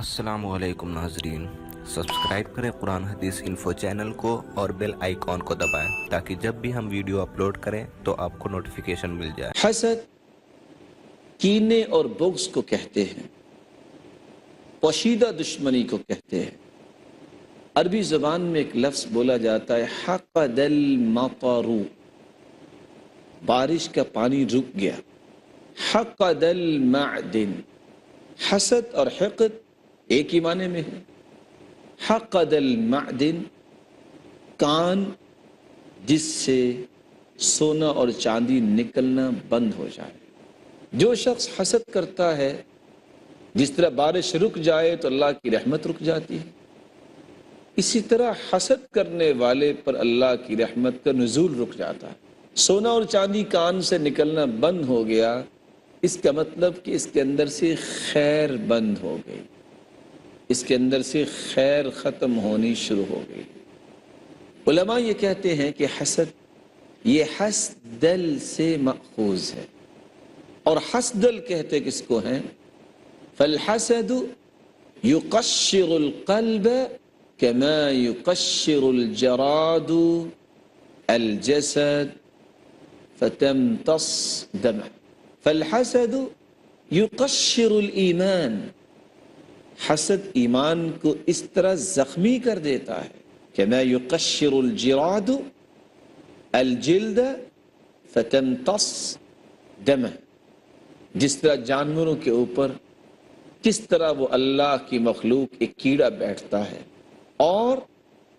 السلام علیکم ناظرین، سبسکرائب کریں قرآن حدیث انفو چینل کو اور بیل آئیکن کو دبائیں تاکہ جب بھی ہم ویڈیو اپلوڈ کریں تو آپ کو نوٹیفیکیشن مل جائے۔ حسد کینے اور بغض کو کہتے ہیں، پوشیدہ دشمنی کو کہتے ہیں۔ عربی زبان میں ایک لفظ بولا جاتا ہے حقد المطر، بارش کا پانی رک گیا۔ حقد المعدن، حسد اور حقد ایک ہی معنی میں ہے۔ حقد المعدن، کان جس سے سونا اور چاندی نکلنا بند ہو جائے۔ جو شخص حسد کرتا ہے، جس طرح بارش رک جائے تو اللہ کی رحمت رک جاتی ہے، اسی طرح حسد کرنے والے پر اللہ کی رحمت کا نزول رک جاتا ہے۔ سونا اور چاندی کان سے نکلنا بند ہو گیا، اس کا مطلب کہ اس کے اندر سے خیر بند ہو گئی، اس کے اندر سے خیر ختم ہونی شروع ہو گئی۔ علماء یہ کہتے ہیں کہ حسد یہ حسدل سے مأخوذ ہے، اور حسدل کہتے کس کو ہیں؟ فالحسد یقشر القلب كما يقشر الجراد الجسد فتمتص دمه۔ فالحسد یقشر الایمان، حسد ایمان کو اس طرح زخمی کر دیتا ہے، كما يقشر الجراد الجلد فتمتص دمه، جس طرح جانوروں کے اوپر کس طرح وہ اللہ کی مخلوق ایک کیڑا بیٹھتا ہے اور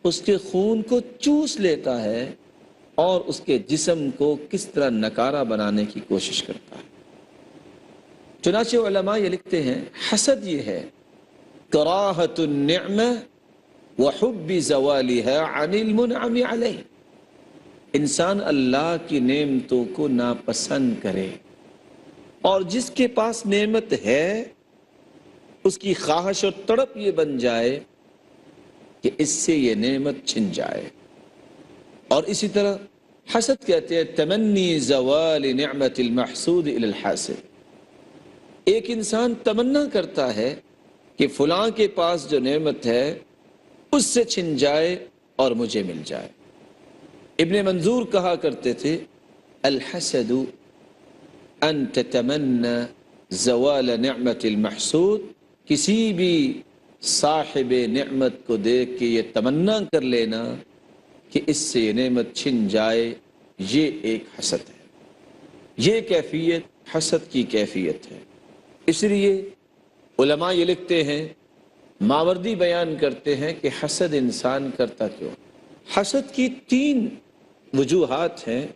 اس کے خون کو چوس لیتا ہے اور اس کے جسم کو کس طرح نکارہ بنانے کی کوشش کرتا ہے۔ چنانچہ علماء یہ لکھتے ہیں حسد یہ ہے کراہت النعمہ وحب زوالها عن المنعم علیہ، انسان اللہ کی نعمتوں کو ناپسند کرے اور جس کے پاس نعمت ہے اس کی خواہش اور تڑپ یہ بن جائے کہ اس سے یہ نعمت چھن جائے۔ اور اسی طرح حسد کہتے ہیں تمنی زوال نعمت المحسود الی الحاسد، ایک انسان تمنا کرتا ہے کہ فلاں کے پاس جو نعمت ہے اس سے چھن جائے اور مجھے مل جائے۔ ابن منظور کہا کرتے تھے الحسد ان تتمنى زوال نعمت المحسود، کسی بھی صاحب نعمت کو دیکھ کے یہ تمنا کر لینا کہ اس سے یہ نعمت چھن جائے، یہ ایک حسد ہے، یہ کیفیت حسد کی کیفیت ہے۔ اس لیے علماء یہ لکھتے ہیں، ماوردی بیان کرتے ہیں کہ حسد انسان کرتا کیوں؟ حسد کی 3 وجوہات ہیں۔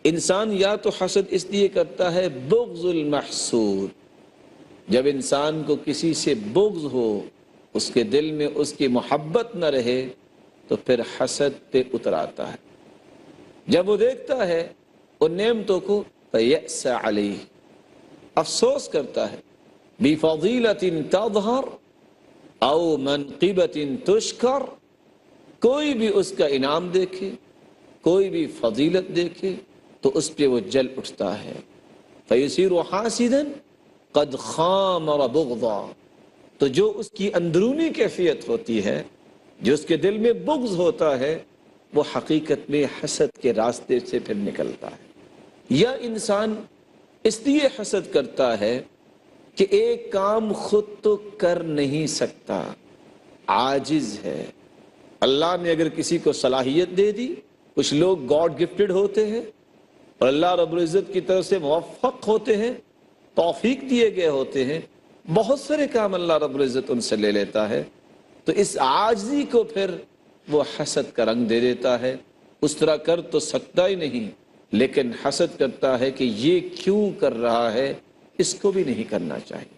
انسان یا تو حسد اس لیے کرتا ہے بغض المحسود، جب انسان کو کسی سے بغض ہو، اس کے دل میں اس کی محبت نہ رہے تو پھر حسد پہ اتر آتا ہے۔ جب وہ دیکھتا ہے ان نعمتوں کو فیأس علیہ، افسوس کرتا ہے، بفضیلۃ تظہر او منقبۃ تشکر، کوئی بھی اس کا انعام دیکھے، کوئی بھی فضیلت دیکھے تو اس پہ وہ جل اٹھتا ہے۔ فیصیر حاسدا قد خامر بغضا، تو جو اس کی اندرونی کیفیت ہوتی ہے، جو اس کے دل میں بغض ہوتا ہے، وہ حقیقت میں حسد کے راستے سے پھر نکلتا ہے۔ یا انسان اس لیے حسد کرتا ہے کہ ایک کام خود تو کر نہیں سکتا، عاجز ہے۔ اللہ نے اگر کسی کو صلاحیت دے دی، کچھ لوگ گاڈ گفٹڈ ہوتے ہیں اور اللہ رب العزت کی طرف سے موفق ہوتے ہیں، توفیق دیے گئے ہوتے ہیں، بہت سارے کام اللہ رب العزت ان سے لے لیتا ہے، تو اس عاجزی کو پھر وہ حسد کا رنگ دے دیتا ہے۔ اس طرح کر تو سکتا ہی نہیں، لیکن حسد کرتا ہے کہ یہ کیوں کر رہا ہے، اس کو بھی نہیں کرنا چاہیے۔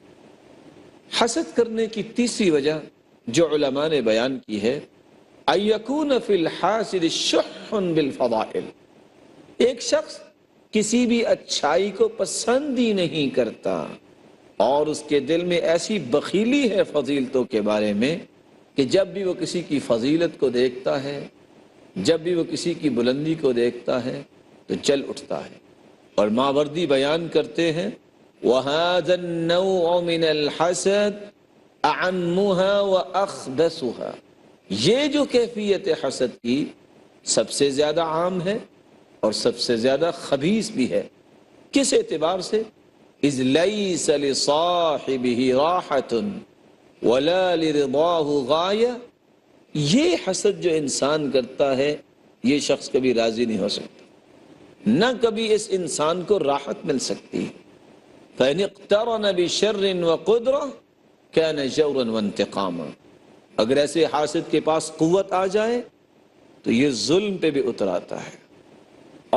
حسد کرنے کی تیسری وجہ جو علماء نے بیان کی ہے ان یکون فی الحاسد شح بالفضائل، ایک شخص کسی بھی اچھائی کو پسند ہی نہیں کرتا اور اس کے دل میں ایسی بخیلی ہے فضیلتوں کے بارے میں کہ جب بھی وہ کسی کی فضیلت کو دیکھتا ہے، جب بھی وہ کسی کی بلندی کو دیکھتا ہے تو جل اٹھتا ہے۔ اور ماوردی بیان کرتے ہیں وَهَذَا النَّوْعُ مِنَ الْحَسَدِ اعمها واخبثها، یہ جو کیفیت حسد کی سب سے زیادہ عام ہے اور سب سے زیادہ خبیث بھی ہے۔ کس اعتبار سے؟ اذ لیس لصاحبہ راحۃ ولا لرضاہ غایہ، یہ حسد جو انسان کرتا ہے یہ شخص کبھی راضی نہیں ہو سکتا، نہ کبھی اس انسان کو راحت مل سکتی۔ فَإِنِ اقْتَرَنَ بِشَرٍ وَقُدْرَةٍ كَانَ جَوْرًا وَانْتِقَامًا، اگر ایسے حاسد کے پاس قوت آ جائے تو یہ ظلم پہ بھی اتر آتا ہے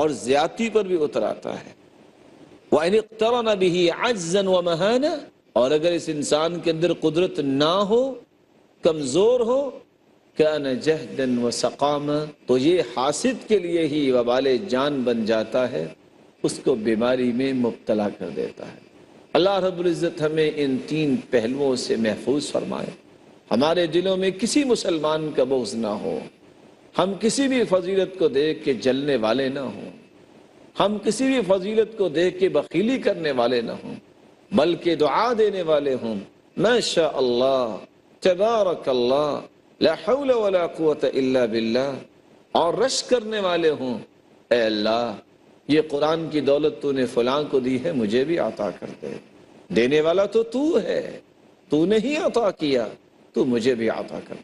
اور زیادتی پر بھی اتر آتا ہے۔ وَإِنِ اقْتَرَنَ بِهِ عَجْزًا وَمَهَانًا، اور اگر اس انسان کے اندر قدرت نہ ہو، کمزور ہو، كَانَ جَهْدًا وَسَقَامًا، تو یہ حاسد کے لیے ہی وبال جان بن جاتا ہے، اس کو بیماری میں مبتلا کر دیتا ہے۔ اللہ رب العزت ہمیں ان تین پہلوؤں سے محفوظ فرمائے، ہمارے دلوں میں کسی مسلمان کا بغض نہ ہو، ہم کسی بھی فضیلت کو دیکھ کے جلنے والے نہ ہوں، ہم کسی بھی فضیلت کو دیکھ کے بخیلی کرنے والے نہ ہوں، بلکہ دعا دینے والے ہوں، ما شاء اللہ تبارک اللہ لا حول ولا قوت الا باللہ، اور رشک کرنے والے ہوں، اے اللہ یہ قرآن کی دولت تو نے فلاں کو دی ہے، مجھے بھی عطا کر دے، دینے والا تو تو ہے، تو نے ہی عطا کیا، تو مجھے بھی عطا کر دے۔